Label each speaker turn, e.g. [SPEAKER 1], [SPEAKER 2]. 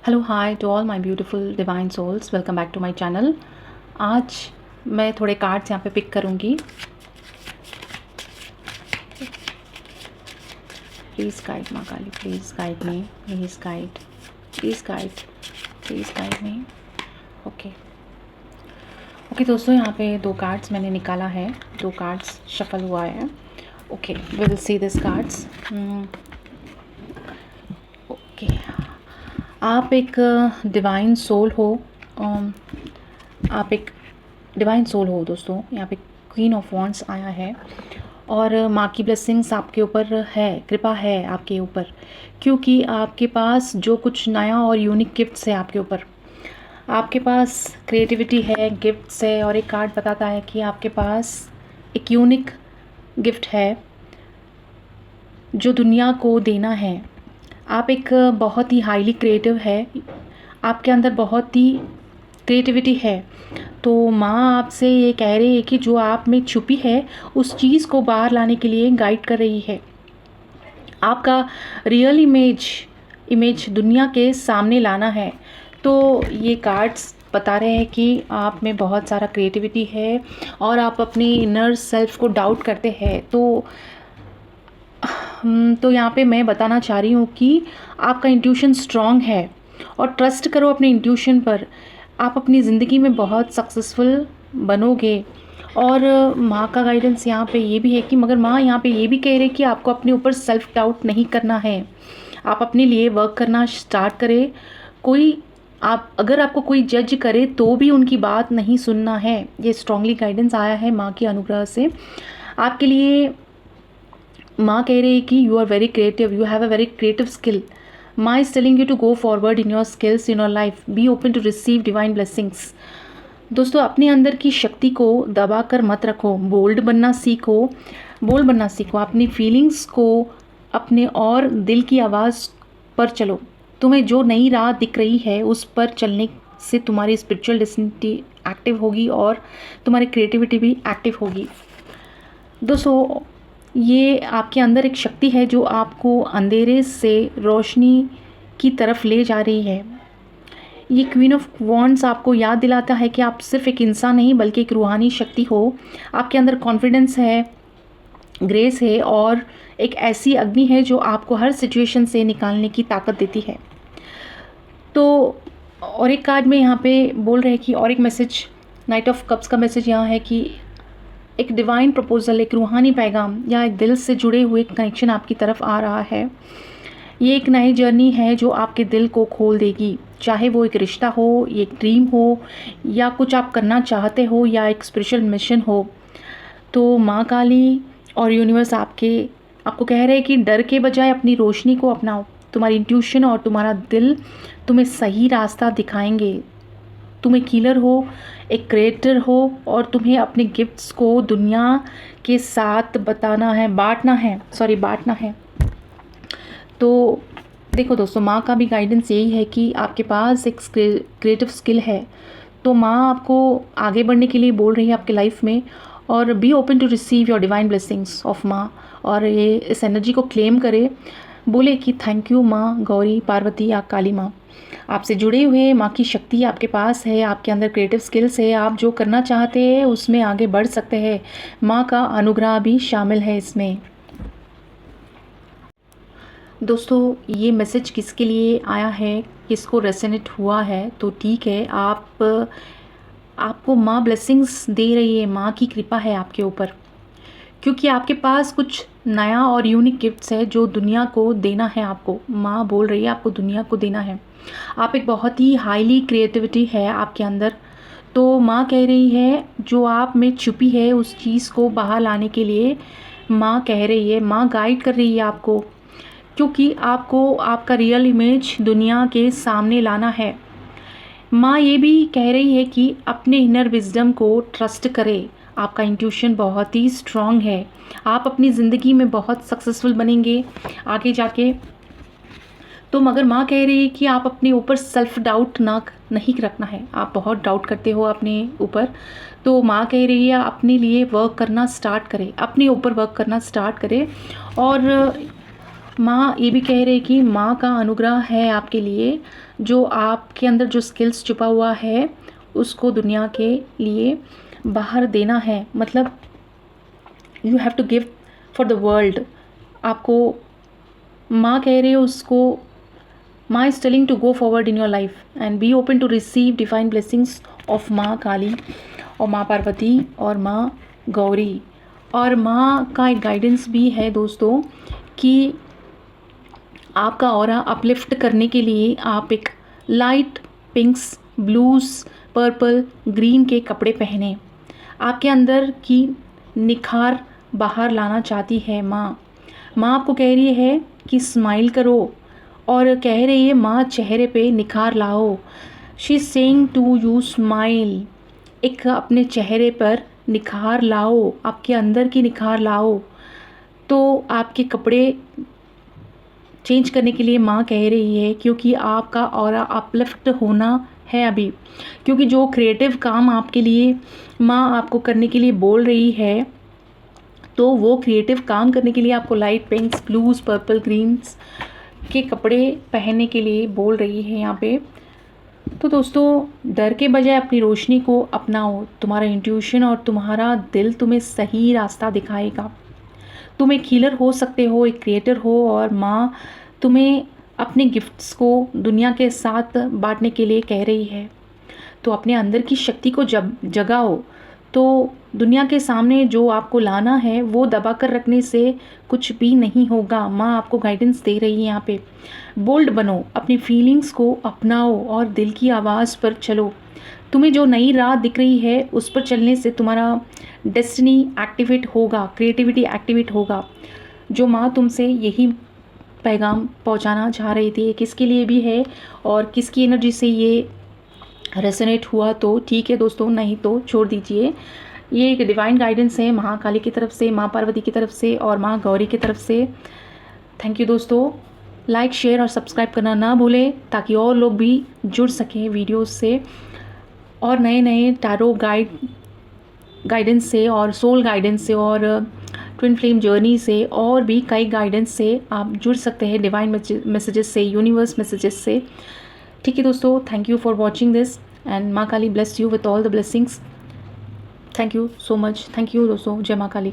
[SPEAKER 1] Hello hi to all my beautiful divine souls, welcome back to my channel. आज मैं थोड़े cards यहाँ पे पिक करूँगी। Please guide Maa Kali, please guide me, please guide, please guide, please guide me. Okay okay दोस्तों, यहाँ पे दो कार्ड्स मैंने निकाला है, दो कार्ड्स शफल हुआ है। Okay, we will see this cards. Okay, आप एक डिवाइन सोल हो। आप एक डिवाइन सोल हो दोस्तों। यहाँ पे क्वीन ऑफ वॉन्ड्स आया है और माँ की ब्लेसिंग्स आपके ऊपर है, कृपा है आपके ऊपर, क्योंकि आपके पास जो कुछ नया और यूनिक गिफ्ट्स है आपके ऊपर, आपके पास क्रिएटिविटी है, गिफ्ट्स है। और एक कार्ड बताता है कि आपके पास एक यूनिक गिफ्ट है जो दुनिया को देना है। आप एक बहुत ही हाईली क्रिएटिव है, आपके अंदर बहुत ही क्रिएटिविटी है। तो माँ आपसे ये कह रही है कि जो आप में छुपी है उस चीज़ को बाहर लाने के लिए गाइड कर रही है। आपका रियल इमेज दुनिया के सामने लाना है। तो ये कार्ड्स बता रहे हैं कि आप में बहुत सारा क्रिएटिविटी है और आप अपने इनर सेल्फ को डाउट करते हैं। तो यहाँ पे मैं बताना चाह रही हूँ कि आपका इंट्यूशन स्ट्रॉन्ग है और ट्रस्ट करो अपने इंट्यूशन पर। आप अपनी ज़िंदगी में बहुत सक्सेसफुल बनोगे। और माँ का गाइडेंस यहाँ पे ये भी है कि मगर माँ यहाँ पे ये भी कह रहे कि आपको अपने ऊपर सेल्फ डाउट नहीं करना है। आप अपने लिए वर्क करना स्टार्ट करें। अगर आपको कोई जज करे तो भी उनकी बात नहीं सुनना है। ये स्ट्रांगली गाइडेंस आया है माँ के अनुग्रह से आपके लिए। माँ कह रही है कि you are very creative, you have a very creative skill. Maa is telling you to go forward in your skills in your life, be open to receive divine blessings. दोस्तों, अपने अंदर की शक्ति को दबा कर मत रखो, बोल्ड बनना सीखो। अपनी फीलिंग्स को अपने और दिल की आवाज़ पर चलो। तुम्हें जो नई राह दिख रही है उस पर चलने से तुम्हारी स्पिरिचुअल डेस्टिनी एक्टिव होगी और तुम्हारी क्रिएटिविटी भी एक्टिव होगी। दोस्तों, ये आपके अंदर एक शक्ति है जो आपको अंधेरे से रोशनी की तरफ ले जा रही है। ये क्वीन ऑफ वॉन्ड्स आपको याद दिलाता है कि आप सिर्फ एक इंसान नहीं बल्कि एक रूहानी शक्ति हो। आपके अंदर कॉन्फिडेंस है, ग्रेस है और एक ऐसी अग्नि है जो आपको हर सिचुएशन से निकालने की ताकत देती है। तो और एक कार्ड में यहाँ पे बोल रहे हैं कि और एक मैसेज, नाइट ऑफ कप्स का मैसेज यहाँ है कि एक डिवाइन प्रपोजल, एक रूहानी पैगाम या एक दिल से जुड़े हुए कनेक्शन आपकी तरफ आ रहा है। ये एक नई जर्नी है जो आपके दिल को खोल देगी, चाहे वो एक रिश्ता हो, एक ड्रीम हो या कुछ आप करना चाहते हो या एक स्पिरिचुअल मिशन हो। तो माँ काली और यूनिवर्स आपको कह रहे हैं कि डर के बजाय अपनी रोशनी को अपनाओ। तुम्हारी इंट्यूशन और तुम्हारा दिल तुम्हें सही रास्ता दिखाएंगे। तुम एक हीलर हो, एक क्रिएटर हो और तुम्हें अपने गिफ्ट्स को दुनिया के साथ बांटना है। तो देखो दोस्तों, माँ का भी गाइडेंस यही है कि आपके पास एक क्रिएटिव स्किल है। तो माँ आपको आगे बढ़ने के लिए बोल रही है आपके लाइफ में, और be open to receive your divine blessings of Maa. और ये इस एनर्जी को क्लेम करे, बोले कि थैंक यू माँ गौरी, पार्वती या काली माँ। आपसे जुड़े हुए माँ की शक्ति आपके पास है, आपके अंदर क्रिएटिव स्किल्स है, आप जो करना चाहते हैं उसमें आगे बढ़ सकते हैं। माँ का अनुग्रह भी शामिल है इसमें। दोस्तों, ये मैसेज किसके लिए आया है, किसको रेसोनेट हुआ है तो ठीक है, आपको माँ ब्लेसिंग्स दे रही है, माँ की कृपा है आपके ऊपर, क्योंकि आपके पास कुछ नया और यूनिक गिफ्ट्स है जो दुनिया को देना है। आपको माँ बोल रही है आपको दुनिया को देना है। आप एक बहुत ही हाईली क्रिएटिविटी है आपके अंदर। तो माँ कह रही है जो आप में छुपी है उस चीज़ को बाहर लाने के लिए माँ कह रही है, माँ गाइड कर रही है आपको, क्योंकि आपको आपका रियल इमेज दुनिया के सामने लाना है। माँ ये भी कह रही है कि अपने इनर विजडम को ट्रस्ट करें। आपका इंट्यूशन बहुत ही स्ट्रॉन्ग है, आप अपनी ज़िंदगी में बहुत सक्सेसफुल बनेंगे आगे जाके। तो मगर माँ कह रही है कि आप अपने ऊपर सेल्फ डाउट नहीं रखना है। आप बहुत डाउट करते हो अपने ऊपर। तो माँ कह रही है अपने लिए वर्क करना स्टार्ट करें, अपने ऊपर वर्क करना स्टार्ट करें। और माँ ये भी कह रहे कि माँ का अनुग्रह है आपके लिए, जो आपके अंदर जो स्किल्स छुपा हुआ है उसको दुनिया के लिए बाहर देना है। मतलब you have to give for the world. आपको माँ कह रही है उसको, Maa is telling to go forward in your life and be open to receive divine blessings of Maa Kali और माँ पार्वती और माँ गौरी। और माँ का एक गाइडेंस भी है दोस्तों कि आपका ऑरा अपलिफ्ट करने के लिए आप एक light pinks, blues, purple, green के कपड़े पहने। आपके अंदर की निखार बाहर लाना चाहती है माँ। माँ आपको कह रही है कि स्माइल करो और कह रही है माँ चेहरे पे निखार लाओ। She is saying to you smile. एक अपने चेहरे पर निखार लाओ, आपके अंदर की निखार लाओ। तो आपके कपड़े चेंज करने के लिए माँ कह रही है, क्योंकि आपका ऑरा अपलिफ्ट होना है अभी। क्योंकि जो क्रिएटिव काम आपके लिए माँ आपको करने के लिए बोल रही है, तो वो क्रिएटिव काम करने के लिए आपको light pinks, blues, purple, greens के कपड़े पहनने के लिए बोल रही है यहाँ पे। तो दोस्तों डर के बजाय अपनी रोशनी को अपनाओ। तुम्हारा इंट्यूशन और तुम्हारा दिल तुम्हें सही रास्ता दिखाएगा। तुम एक हीलर हो सकते हो, एक क्रिएटर हो, और माँ तुम्हें अपने गिफ्ट्स को दुनिया के साथ बांटने के लिए कह रही है। तो अपने अंदर की शक्ति को जब जगाओ, तो दुनिया के सामने जो आपको लाना है वो दबा कर रखने से कुछ भी नहीं होगा। माँ आपको गाइडेंस दे रही है यहाँ पे। बोल्ड बनो, अपनी फीलिंग्स को अपनाओ और दिल की आवाज़ पर चलो। तुम्हें जो नई राह दिख रही है उस पर चलने से तुम्हारा डेस्टिनी एक्टिवेट होगा, क्रिएटिविटी एक्टिवेट होगा। जो माँ तुमसे यही पैगाम पहुँचाना चाह रही थी, किसके लिए भी है और किसकी एनर्जी से ये रेसोनेट हुआ तो ठीक है दोस्तों, नहीं तो छोड़ दीजिए। ये एक डिवाइन गाइडेंस है महाकाली की तरफ से, माँ पार्वती की तरफ से और माँ गौरी की तरफ से। थैंक यू दोस्तों। लाइक, शेयर और सब्सक्राइब करना ना भूलें ताकि और लोग भी जुड़ सकें वीडियोस से और नए नए टैरो गाइडेंस से और सोल गाइडेंस से और ट्विन फ्लेम जर्नी से और भी कई गाइडेंस से आप जुड़ सकते हैं, डिवाइन मैसेजेस से, यूनिवर्स मैसेजेस से। ठीक है दोस्तों, thank you for watching this and Maa Kali bless you with all the blessings. Thank you so much. Thank you दोस्तों। जय माँ काली।